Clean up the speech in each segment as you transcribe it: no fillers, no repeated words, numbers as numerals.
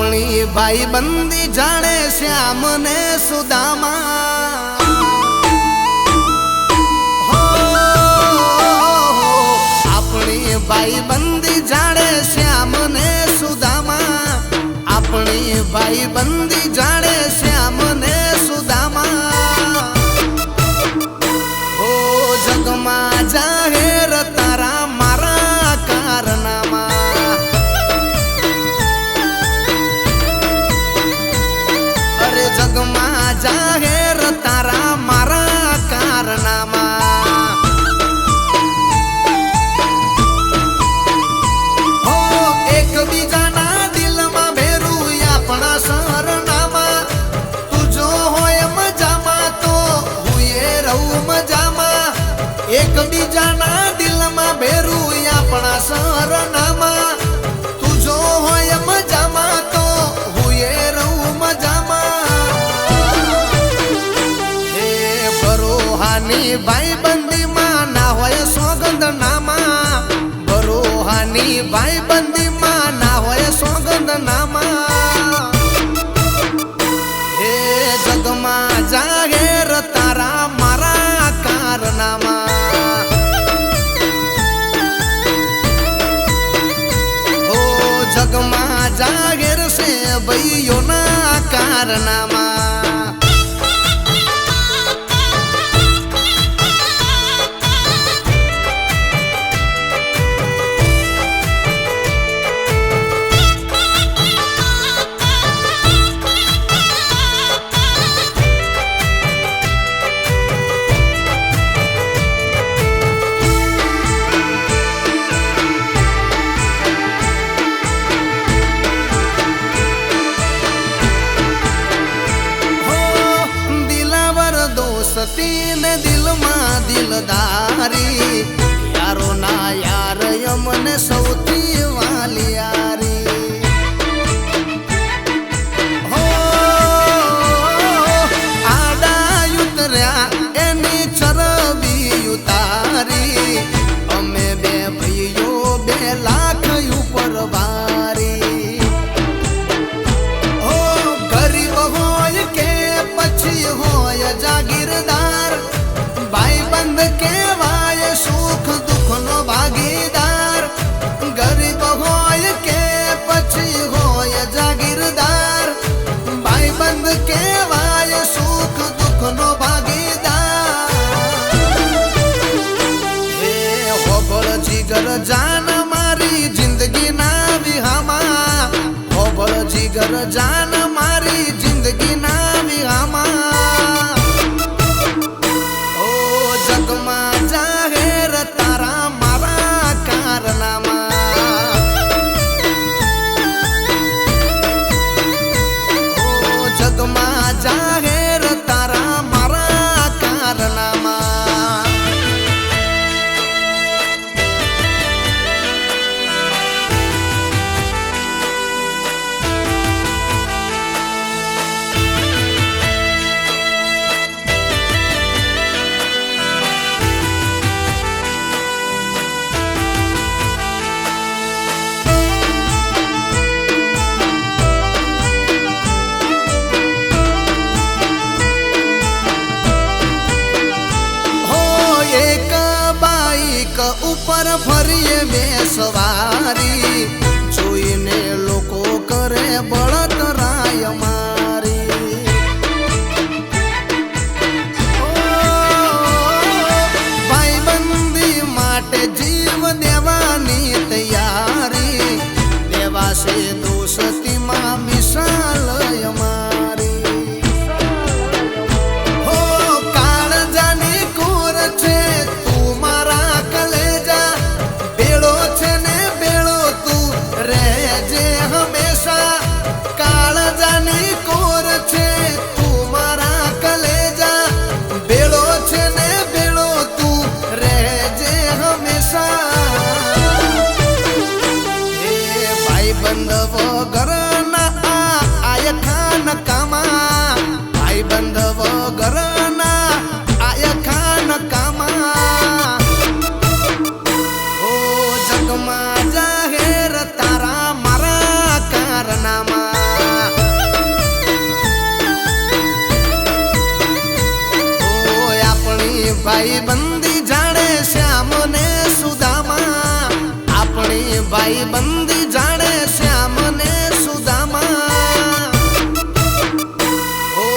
अपनी भाई बंदी जाने श्याम ने सुदामा अपनी भाई बंदी जाने श्याम ने सुदामा अपनी भाई बंदी जाने श्याम ने सुदामा ओ जगमा जाहेर तारा मारा कारनामा अरे जगमा जाहेर तारा मारा कारनामा हो एक बीजाना दिल में भेरू अपना सरनामा तू जो होय मजामा तो हुए रहू मजामा एक बीजाना दिल में भेरू अपना सरनामा तू जो होय मजामा तो हुए रहू मजामा हे बरोहानी भाई बंदी मां ना होय सोगंद नामा बरोहानी भाई बंदी मां ना होय सोगंद नामा हे जगमा जाहेर तारा मारा कारनामा हो जगमा जाहेर से भैयो ना कारनामा तीन दिल में दिलदारी यारो ना यार यमने सौती वाली यारी हो आडा उतर्या एनी चरबी उतारी अमे बे भैयो 2 लाख ऊपर बारी हो गरीब होय के पछी होय जागीरदार भाई बंद के वाय सुख दुख नो भागीदार गरीब होय के पछी होय जागीरदार भाई बंद के वाय सुख दुख नो भागीदार हे होबळ जिगर जान मारी जिंदगी ना विहामा होबळ जिगर जान मारी जिंदगी ना विहामा जगमा जाहेर तारा मारा कारनामा ओ जगमा जाहेर तारा मारा कारनामा ऊपर फरिए में सवारी जोईने लोको करे बळतराय मारी भाई बंदी माटे जीव देवानी तैयारी देवा से दोस्ती मां मिसाल मारी हो काळ जानी कोर छे तू मारा कलेजा बेड़ो छे ने बेड़ो तू ભાઈ બંદી જાણે શ્યામ ને સુદામા આપણી ભાઈ બંદી જાણે શ્યામ ને સુદામા ઓ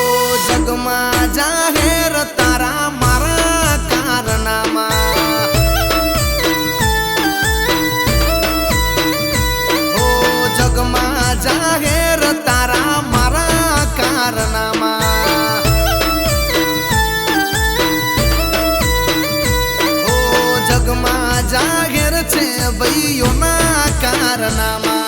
જગમાં જાહેર તારા મારા કારનામા ઓ જગમાં જાહેર તારા મારા કારનામા જગમાં જાહેર છે ભાઈઓના કારનામા